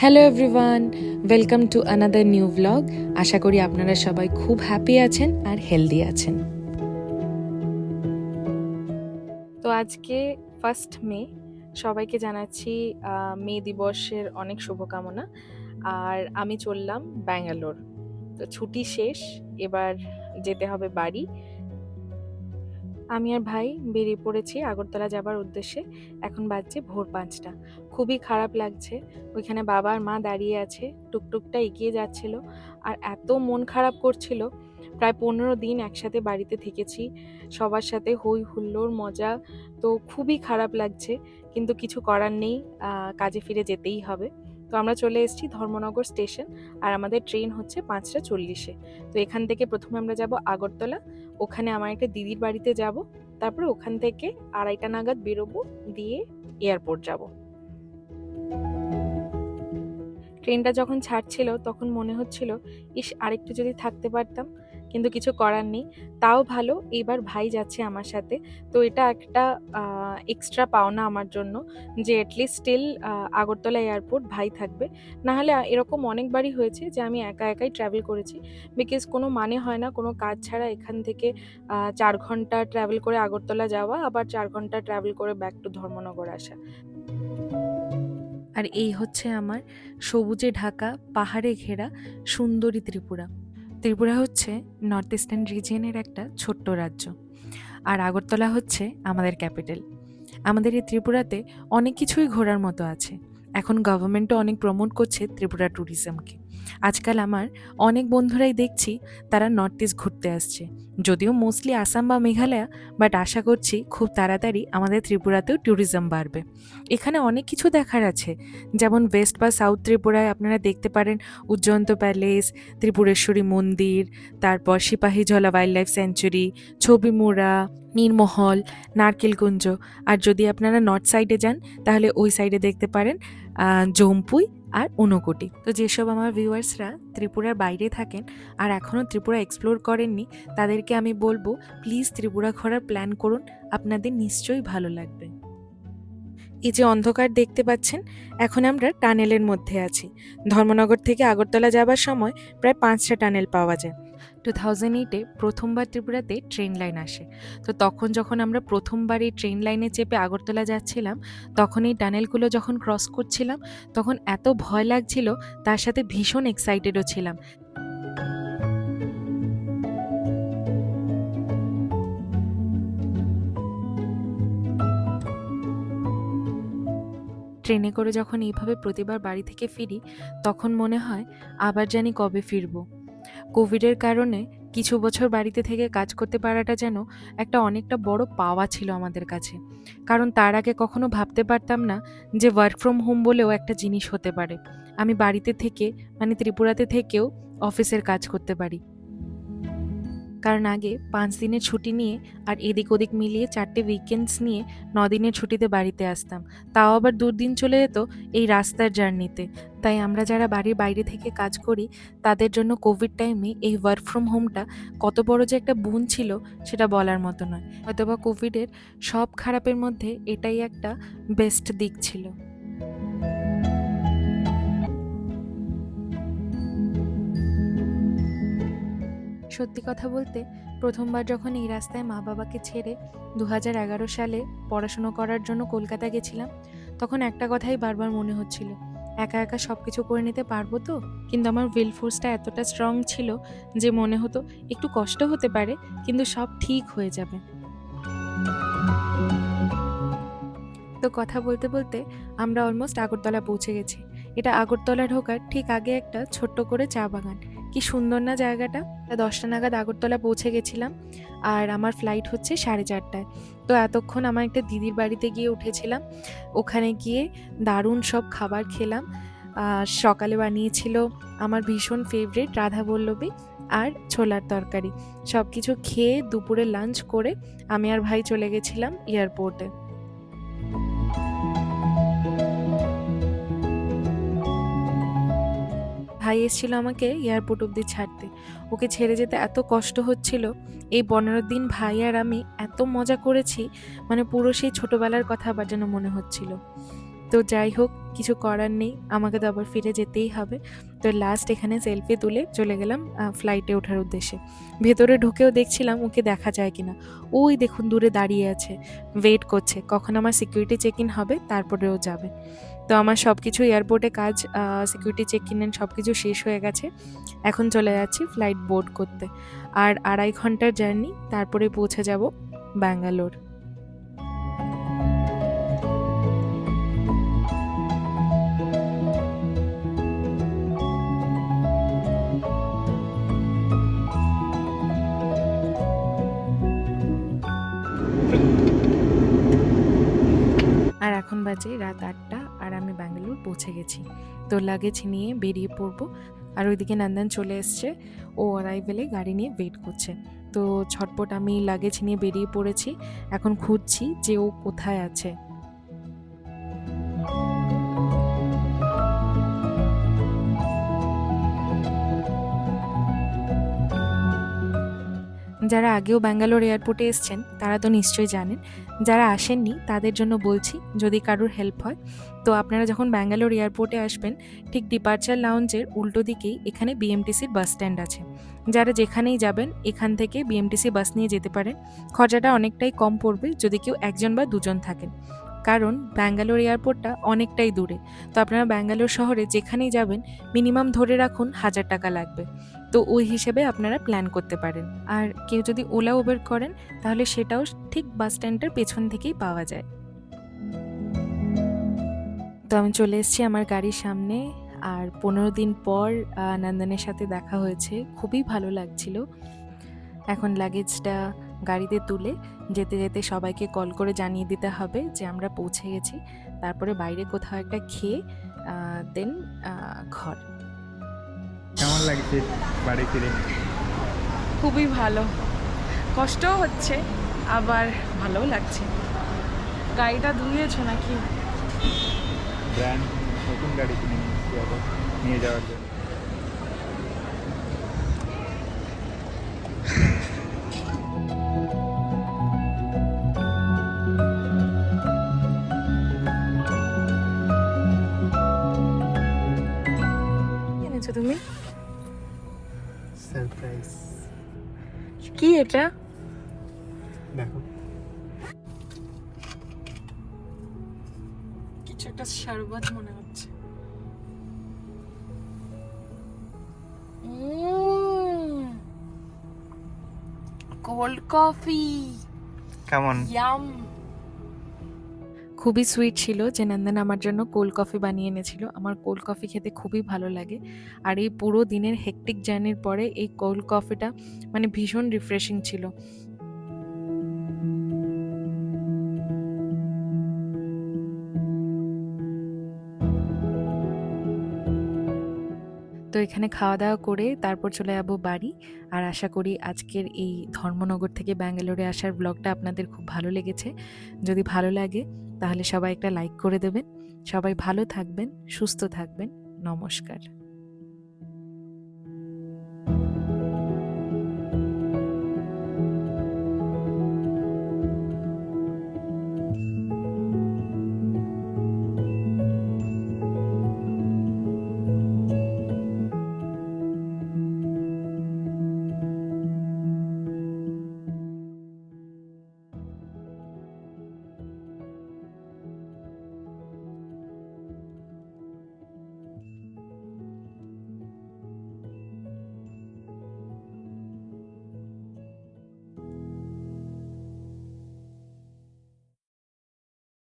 Hello everyone, welcome to another new blog. আশা করি আপনারা সবাই খুব হ্যাপি আছেন আর হেলদি আছেন। তো আজকে 1 মে, সবাইকে জানাচ্ছি মে দিবসের অনেক শুভকামনা। আর আমি চললাম ব্যাঙ্গালোর। তো ছুটি শেষ, এবার যেতে হবে বাড়ি। আমি আর ভাই বেরিয়ে পড়েছি আগরতলা যাবার উদ্দেশ্যে। এখন বাজছে ভোর 5টা। খুবই খারাপ লাগছে। ওইখানে বাবা আর মা দাঁড়িয়ে আছে, টুকটুকটা এগিয়ে যাচ্ছিল আর এত মন খারাপ করছিল। প্রায় 15 দিন একসাথে বাড়িতে থেকেছি, সবার সাথে হই হুল্লোড় মজা। তো খুবই খারাপ লাগছে, কিন্তু কিছু করার নেই, কাজে ফিরে যেতেই হবে। তো আমরা চলে এসেছি ধর্মনগর স্টেশন, আর আমাদের ট্রেন হচ্ছে 5টা 40-এ। তো এখান থেকে প্রথমে আমরা যাব আগরতলা, ওখানে আমার একটা দিদির বাড়িতে যাব, তারপরে ওখান থেকে 2:30 নাগাদ বেরোবো, দিয়ে এয়ারপোর্ট যাব। ট্রেনটা যখন ছাড়ছিল তখন মনে হচ্ছিল ইস, আরেকটু যদি থাকতে পারতাম, কিন্তু কিছু করার নেই। তাও ভালো এবার ভাই যাচ্ছে আমার সাথে। তো এটা একটা এক্সট্রা পাওনা আমার জন্য, যে অ্যাটলিস্ট স্টিল আগরতলা এয়ারপোর্ট ভাই থাকবে। নাহলে এরকম অনেকবারই হয়েছে যে আমি একা একাই ট্রাভেল করেছি, বিকজ কোনো মানে হয় না কোনো কাজ ছাড়া এখান থেকে 4 ঘন্টা ট্রাভেল করে আগরতলা যাওয়া, আবার 4 ঘন্টা ট্রাভেল করে ব্যাক টু ধর্মনগর আসা। আর এই হচ্ছে আমার সবুজে ঢাকা পাহাড়ে ঘেরা সুন্দরী ত্রিপুরা। ত্রিপুরা হচ্ছে নর্থ ইস্টার্ন রিজিয়নের একটা ছোট্ট রাজ্য, আর আগরতলা হচ্ছে আমাদের ক্যাপিটাল। আমাদের এই ত্রিপুরাতে অনেক কিছুই ঘোরার মতো আছে। এখন গভর্নমেন্টও অনেক প্রমোট করছে ত্রিপুরা ট্যুরিজমকে। আজকাল আমার অনেক বন্ধুরাই দেখছি তারা নর্থ ইস্ট ঘুরতে আসছে, যদিও মোস্টলি আসাম বা মেঘালয়া, বাট আশা করছি খুব তাড়াতাড়ি আমাদের ত্রিপুরাতেও ট্যুরিজম বাড়বে। এখানে অনেক কিছু দেখার আছে, যেমন ওয়েস্ট বা সাউথ ত্রিপুরায় আপনারা দেখতে পারেন উজ্জয়ন্ত প্যালেস, ত্রিপুরেশ্বরী মন্দির, তারপর Sepahijala wildlife sanctuary, Chabimura, Neermahal, Narkelkunja. আর যদি আপনারা নর্থ সাইডে যান তাহলে ওই সাইডে দেখতে পারেন জম্পুই আর ঊনকোটি। তো যেসব আমার ভিউয়ার্সরা ত্রিপুরার বাইরে থাকেন আর এখনও ত্রিপুরা এক্সপ্লোর করেননি, তাদেরকে আমি বলবো প্লিজ ত্রিপুরা ঘোরার প্ল্যান করুন, আপনাদের নিশ্চয়ই ভালো লাগবে। এই যে অন্ধকার দেখতে পাচ্ছেন, এখন আমরা টানেলের মধ্যে আছি। ধর্মনগর থেকে আগরতলা যাবার সময় প্রায় 5টা টানেল পাওয়া যায়। 2008-এ প্রথমবার ত্রিপুরাতে ট্রেন লাইন আসে। তো তখন যখন আমরা প্রথমবার এই ট্রেন লাইনে চেপে আগরতলা যাচ্ছিলাম, তখন এই টানেলগুলো যখন ক্রস করছিলাম, তখন এত ভয় লাগছিল, তার সাথে ভীষণ এক্সাইটেডও ছিলাম। ট্রেনে করে যখন এইভাবে প্রতিবার বাড়ি থেকে ফিরি, তখন মনে হয় আবার জানি কবে ফিরবো। কোভিডের কারণে কিছু বছর বাড়িতে থেকে কাজ করতে পারাটা যেন একটা অনেকটা বড় পাওয়া ছিল আমাদের কাছে। কারণ তার আগে কখনো ভাবতে পারতাম না যে ওয়ার্ক ফ্রম হোম বলেও একটা জিনিস হতে পারে। আমি বাড়িতে থেকে, মানে ত্রিপুরাতে থেকেও অফিসের কাজ করতে পারি। কারণ আগে 5 দিনের ছুটি নিয়ে আর এদিক ওদিক মিলিয়ে 4টে উইকেন্ডস নিয়ে 9 দিনের ছুটিতে বাড়িতে আসতাম, তাও আবার দুদিন চলে যেত এই রাস্তার জার্নিতে। তাই আমরা যারা বাড়ির বাইরে থেকে কাজ করি, তাদের জন্য কোভিড টাইমে এই ওয়ার্ক ফ্রম হোমটা কত বড় যে একটা boon ছিল সেটা বলার মতো নয়। হয়তোবা কোভিডের সব খারাপের মধ্যে এটাই একটা বেস্ট দিক ছিল। সত্যি কথা বলতে, প্রথমবার যখন এই রাস্তায় মা বাবাকে ছেড়ে 2011 সালে পড়াশুনো করার জন্য কলকাতা গেছিলাম, তখন একটা কথাই বারবার মনে হচ্ছিল, একা একা সব কিছু করে নিতে পারবো তো? কিন্তু আমার উইল ফোর্সটা এতটা স্ট্রং ছিল যে মনে হতো একটু কষ্ট হতে পারে, কিন্তু সব ঠিক হয়ে যাবে। তো কথা বলতে বলতে আমরা অলমোস্ট আগরতলা পৌঁছে গেছি। এটা আগরতলা ঢোকার ঠিক আগে একটা ছোট্ট করে চা বাগান। কি সুন্দর না জায়গাটা। 10টা নাগাদ আগরতলা পৌঁছে গেছিলাম, আর আমার ফ্লাইট হচ্ছে 4:30টায়। তো এতক্ষণ আমার একটা দিদির বাড়িতে গিয়ে উঠেছিলাম। ওখানে গিয়ে দারুণ সব খাবার খেলাম। সকালে বানিয়েছিল আমার ভীষণ ফেভারিট রাধাবল্লভী আর ছোলার তরকারি। সব কিছু খেয়ে দুপুরে লাঞ্চ করে আমি আর ভাই চলে গেছিলাম এয়ারপোর্টে। ভাই এসেছিল আমাকে এয়ারপোর্ট অব্দি ছাড়তে। ওকে ছেড়ে যেতে এত কষ্ট হচ্ছিল। এই 15 দিন ভাই আর আমি এত মজা করেছি, মানে পুরো সেই ছোটবেলার কথা আবার যেন মনে হচ্ছিল। তো যাই হোক, কিছু করার নেই, আমাকে তো আবার ফিরে যেতেই হবে। তো লাস্ট এখানে সেলফি তুলে চলে গেলাম ফ্লাইটে ওঠার উদ্দেশ্যে। ভেতরে ঢুকেও দেখছিলাম ওকে দেখা যায় কিনা। ওই দেখুন দূরে দাঁড়িয়ে আছে, ওয়েট করছে কখন আমার সিকিউরিটি চেক ইন হবে, তারপরে ও যাবে। তো আমার সব কিছু এয়ারপোর্টে কাজ, সিকিউরিটি চেক ইন সব কিছু শেষ হয়ে গেছে। এখন চলে যাচ্ছি ফ্লাইট বোর্ড করতে। আর 2.5 ঘন্টার জার্নি, তারপরে পৌঁছে যাব ব্যাঙ্গালোর। আর এখন বাজে রাত 8টা, আর আমি ব্যাঙ্গালোর পৌঁছে গেছি। তো লাগেজ নিয়ে বেরিয়ে পড়বো। আর ওইদিকে নন্দন চলে এসছে, ও অ্যারাইভেলে গাড়ি নিয়ে ওয়েট করছে। তো ঝটপট আমি লাগেজ নিয়ে বেরিয়ে পড়েছি। এখন খুঁজছি যে ও কোথায় আছে। যারা আগেও ব্যাঙ্গালোর এয়ারপোর্টে এসছেন তারা তো নিশ্চয়ই জানেন, যারা আসেননি তাদের জন্য বলছি যদি কারোর হেল্প হয়। তো আপনারা যখন ব্যাঙ্গালোর এয়ারপোর্টে আসবেন, ঠিক ডিপার্চার লাউঞ্জের উল্টো দিকেই এখানে বিএমটিসির বাস স্ট্যান্ড আছে। যারা যেখানেই যাবেন এখান থেকে বিএমটিসি বাস নিয়ে যেতে পারেন। খরচাটা অনেকটাই কম পড়বে যদি কেউ একজন বা দুজন থাকেন, কারণ ব্যাঙ্গালোর এয়ারপোর্টটা অনেকটাই দূরে। তো আপনারা ব্যাঙ্গালোর শহরে যেখানেই যাবেন মিনিমাম ধরে রাখুন 1000 টাকা লাগবে। তো ওই হিসেবে আপনারা প্ল্যান করতে পারেন। আর কেউ যদি ওলা উবের করেন তাহলে সেটাও ঠিক বাস স্ট্যান্ডের পেছন থেকেই পাওয়া যায়। তো আমি চলে এসেছি আমার গাড়ির সামনে। আর 15 দিন পর নন্দনের সাথে দেখা হয়েছে, খুবই ভালো লাগছিল। এখন লাগেজটা গাড়িতে তুলে যেতে যেতে সবাইকে কল করে জানিয়ে দিতে হবে যে আমরা পৌঁছে গেছি। তারপরে বাইরে কোথাও একটা খেয়ে দেন ঘর। কেমন লাগছে বাড়ি ফিরে? খুবই ভালো, কষ্টও হচ্ছে আবার ভালোও লাগছে। গাড়িটা ধুয়েছো নাকি? ব্র্যান্ড নতুন গাড়ি কিনে নিয়েছি আবার নিয়ে যাওয়ার জন্য। এনেছো তুমি? সারপ্রাইজ। কি এটা? দেখো, কিছু একটা শরবত মনে হচ্ছে। কোল্ড কফি, কেমন? ইয়াম। খুবই সুইট ছিল যে নন্দন আমার জন্য কোল্ড কফি বানিয়ে এনেছিল। আমার কোল্ড কফি খেতে খুবই ভালো লাগে। আর এই পুরো দিনের হেক্টিক জার্নির পরে এই কোল্ড কফিটা মানে ভীষণ রিফ্রেশিং ছিল। তো এখানে খাওয়া দাওয়া করে তারপর চলে যাবো বাড়ি। আর আশা করি আজকের এই ধর্মনগর থেকে ব্যাঙ্গালোরে আসার ব্লগটা আপনাদের খুব ভালো লেগেছে। যদি ভালো লাগে তাহলে সবাই একটা লাইক করে দেবেন। সবাই ভালো থাকবেন, সুস্থ থাকবেন। নমস্কার।